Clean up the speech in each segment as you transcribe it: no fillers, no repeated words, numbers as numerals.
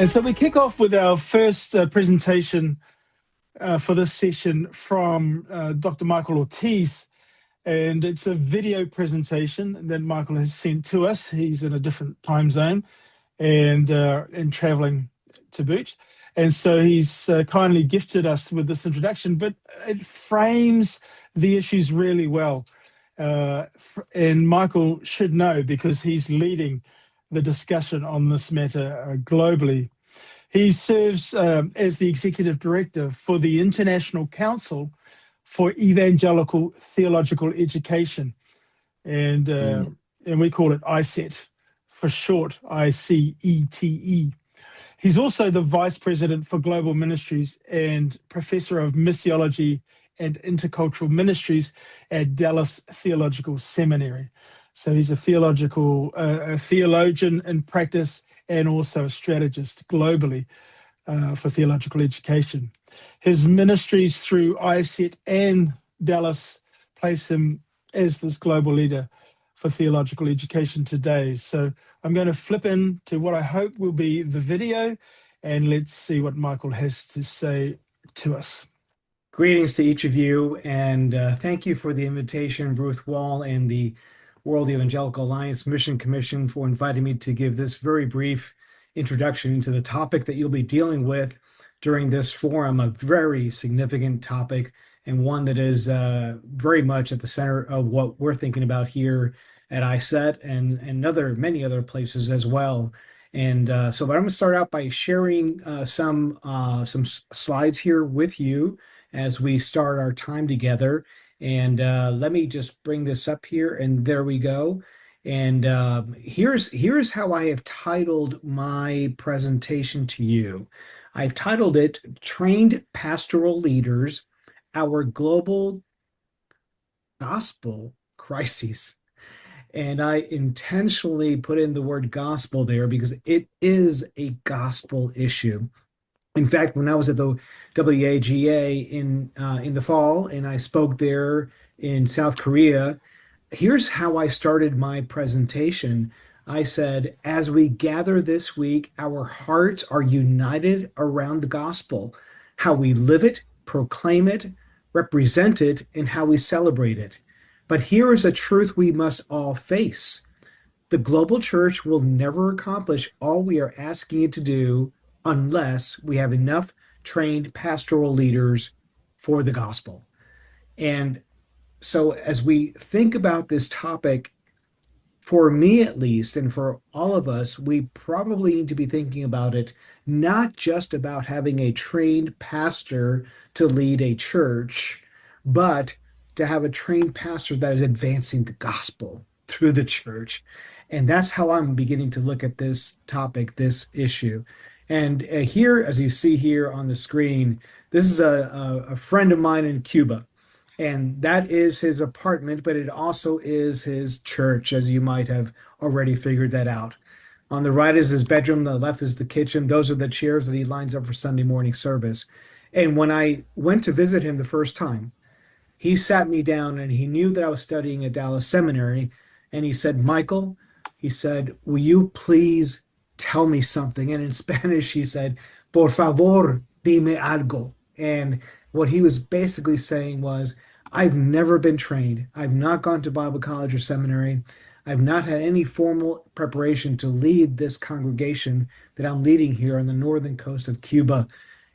And so we kick off with our first presentation for this session from Dr. Michael Ortiz. And it's a video presentation that Michael has sent to us. He's in a different time zone and traveling to boot. And so he's kindly gifted us with this introduction, but it frames the issues really well. And Michael should know because he's leading the discussion on this matter globally. He serves as the executive director for the International Council for Evangelical Theological Education, and we call it ICETE for short, ICETE. He's also the vice president for global ministries and professor of missiology and intercultural ministries at Dallas Theological Seminary. So he's a theologian in practice and also a strategist globally for theological education. His ministries through ICETE and Dallas place him as this global leader for theological education today. So I'm going to flip into what I hope will be the video, and let's see what Michael has to say to us. Greetings to each of you, and thank you for the invitation, Ruth Wall and the World Evangelical Alliance Mission Commission, for inviting me to give this very brief introduction into the topic that you'll be dealing with during this forum, a very significant topic and one that is very much at the center of what we're thinking about here at ICETE and many other places as well. And but I'm going to start out by sharing some slides here with you as we start our time together. And let me just bring this up here, and there we go. And here's how I have titled my presentation to you. I've titled it Trained Pastoral Leaders, Our Global Gospel Crises. And I intentionally put in the word gospel there because it is a gospel issue. In fact, when I was at the WAGA in the fall and I spoke there in South Korea, here's how I started my presentation. I said, as we gather this week, our hearts are united around the gospel, how we live it, proclaim it, represent it, and how we celebrate it. But here is a truth we must all face. The global church will never accomplish all we are asking it to do unless we have enough trained pastoral leaders for the gospel. And so as we think about this topic, for me at least, and for all of us, we probably need to be thinking about it not just about having a trained pastor to lead a church, but to have a trained pastor that is advancing the gospel through the church. And that's how I'm beginning to look at this topic, this issue. And here, as you see here on the screen, this is a friend of mine in Cuba. And that is his apartment, but it also is his church, as you might have already figured that out. On the right is his bedroom, the left is the kitchen. Those are the chairs that he lines up for Sunday morning service. And when I went to visit him the first time, he sat me down and he knew that I was studying at Dallas Seminary. And he said, Michael, he said, will you please tell me something? And in Spanish, he said, por favor, dime algo. And what he was basically saying was, I've never been trained. I've not gone to Bible college or seminary. I've not had any formal preparation to lead this congregation that I'm leading here on the northern coast of Cuba.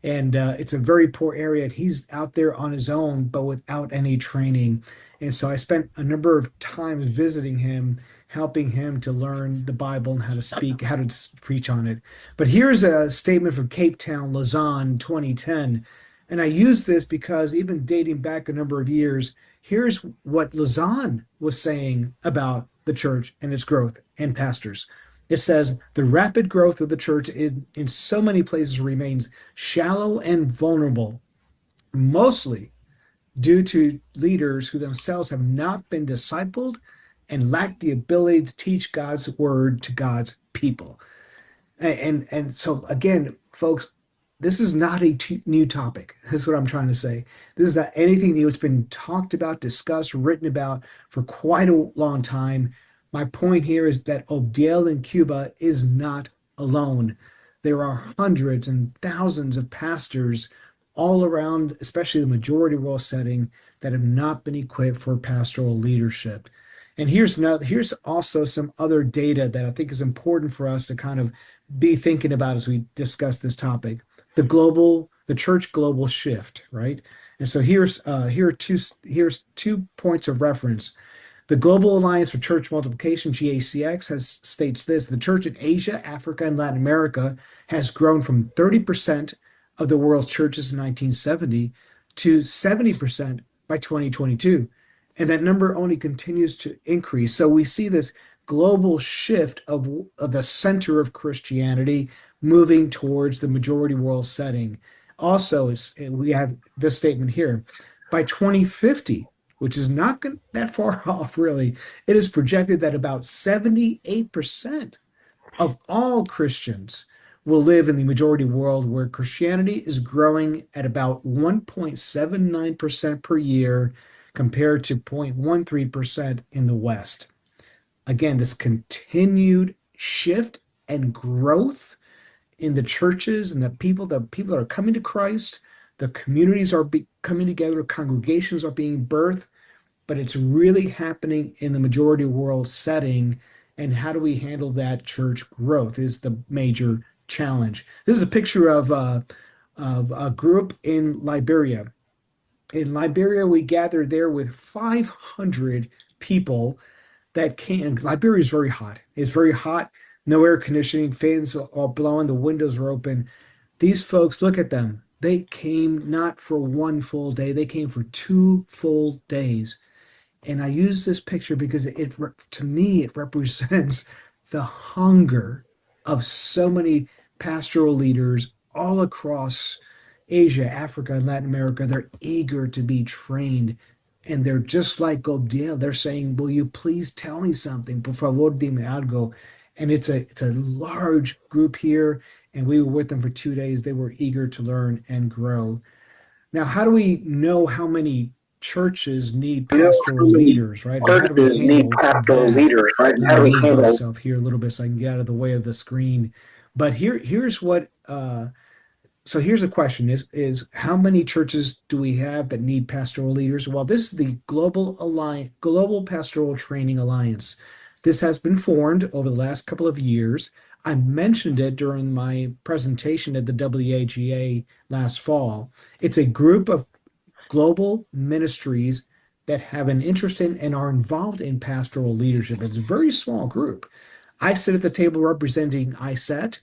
And it's a very poor area. He's out there on his own, but without any training. And so I spent a number of times visiting him, helping him to learn the Bible and how to speak, how to preach on it. But here's a statement from Cape Town, Lausanne, 2010. And I use this because even dating back a number of years, here's what Lausanne was saying about the church and its growth and pastors. It says, the rapid growth of the church in so many places remains shallow and vulnerable, mostly due to leaders who themselves have not been discipled and lack the ability to teach God's word to God's people. And so again, folks, this is not a new topic. That's what I'm trying to say. This is not anything new. It's been talked about, discussed, written about for quite a long time. My point here is that Obdiel in Cuba is not alone. there are hundreds and thousands of pastors all around, especially the majority role setting, that have not been equipped for pastoral leadership. And here's also some other data that I think is important for us to kind of be thinking about as we discuss this topic. The church global shift, right? And so here's two points of reference. The Global Alliance for Church Multiplication, GACX, states this: the church in Asia, Africa, and Latin America has grown from 30% of the world's churches in 1970 to 70% by 2022. And that number only continues to increase. So we see this global shift of the center of Christianity moving towards the majority world setting. Also, we have this statement here: by 2050, which is not that far off, really, it is projected that about 78% of all Christians will live in the majority world, where Christianity is growing at about 1.79% per year compared to 0.13% in the West. Again, this continued shift and growth in the churches and the people that are coming to Christ, the communities are coming together, congregations are being birthed, but it's really happening in the majority world setting. And how do we handle that church growth is the major challenge. This is a picture of a group in Liberia. In Liberia, we gathered there with 500 people that came. Liberia is very hot. It's very hot. No air conditioning, fans are blowing, the windows are open. These folks, look at them. They came not for one full day, they came for 2 full days. And I use this picture because to me, it represents the hunger of so many pastoral leaders all across Asia, Africa, and Latin America. They're eager to be trained. And they're just like Gobdiel. They're saying, will you please tell me something? Por favor, dime algo. And it's a large group here. And we were with them for 2 days. They were eager to learn and grow. Now, how do we know how many churches need pastoral leaders, right? And how do we handle that? I'm going to move myself here a little bit so I can get out of the way of the screen. But here's what so here's a question is how many churches do we have that need pastoral leaders? Well, this is the Global Pastoral Training Alliance. This has been formed over the last couple of years. I mentioned it during my presentation at the WAGA last fall. It's a group of global ministries that have an interest in and are involved in pastoral leadership. It's a very small group. I sit at the table representing ICETE,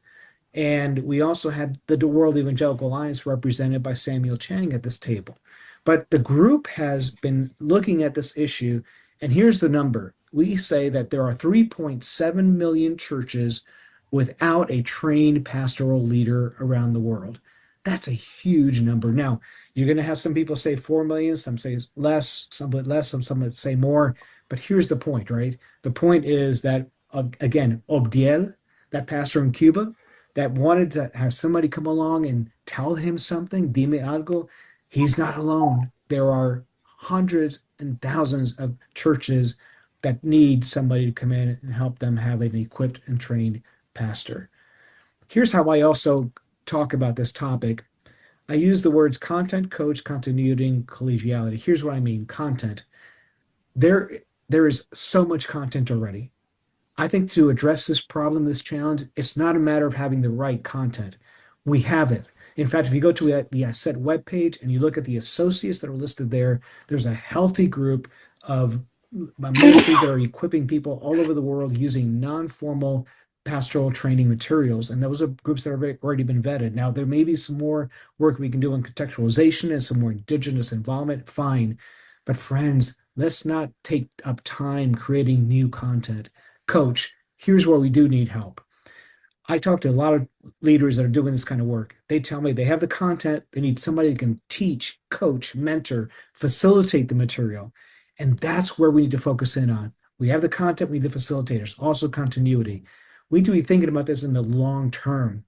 and we also have the World Evangelical Alliance represented by Samuel Chang at this table. But the group has been looking at this issue, and here's the number. We say that there are 3.7 million churches without a trained pastoral leader around the world. That's a huge number. Now, you're going to have some people say 4 million, some say less, some bit less, some say more. But here's the point, right? The point is that, again, Obdiel, that pastor in Cuba, that wanted to have somebody come along and tell him something, dime algo, he's not alone. There are hundreds and thousands of churches that need somebody to come in and help them have an equipped and trained pastor. Here's how I also talk about this topic. I use the words content, coach, continuity, and collegiality. Here's what I mean. Content. There is so much content already. I think to address this problem, this challenge, it's not a matter of having the right content. We have it. In fact, if you go to the ICETE webpage and you look at the associates that are listed there, there's a healthy group of ministries that are equipping people all over the world using non-formal pastoral training materials. And those are groups that have already been vetted. Now, there may be some more work we can do on contextualization and some more indigenous involvement. Fine. But friends, let's not take up time creating new content. Coach, here's where we do need help. I talk to a lot of leaders that are doing this kind of work. They tell me they have the content. They need somebody that can teach, coach, mentor, facilitate the material. And that's where we need to focus in on. We have the content, we need the facilitators, also continuity. We need to be thinking about this in the long term.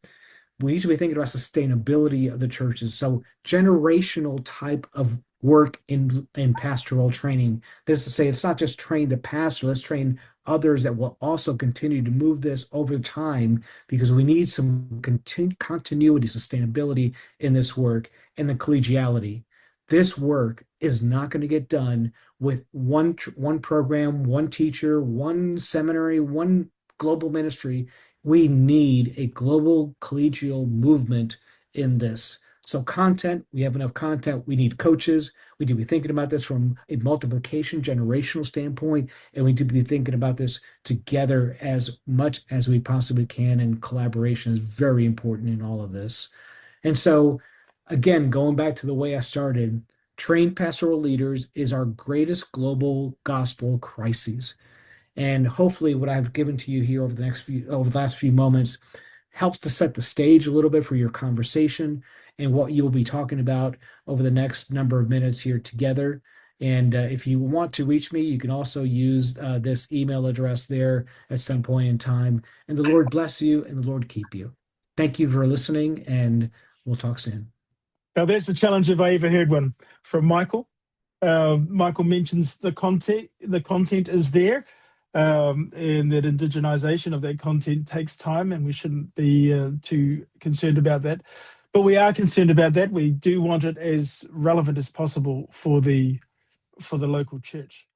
We need to be thinking about sustainability of the churches. So generational type of work in pastoral training. That is to say, it's not just train the pastor, let's train others that will also continue to move this over time because we need some continuity, sustainability in this work and the collegiality. This work is not going to get done with one program, one teacher, one seminary, one global ministry. We need a global collegial movement in this. So content, we have enough content. We need coaches. We need to be thinking about this from a multiplication generational standpoint, and we need to be thinking about this together as much as we possibly can. And collaboration is very important in all of this. And so, again, going back to the way I started, trained pastoral leaders is our greatest global gospel crises. And hopefully, what I've given to you here over the last few moments helps to set the stage a little bit for your conversation and what you'll be talking about over the next number of minutes here together. And if you want to reach me, you can also use this email address there at some point in time. And the Lord bless you and the Lord keep you. Thank you for listening, and we'll talk soon. Now, there's the challenge if I ever heard one from Michael. Michael mentions the content. The content is there, and that indigenization of that content takes time, and we shouldn't be too concerned about that. But we are concerned about that. We do want it as relevant as possible for the local church.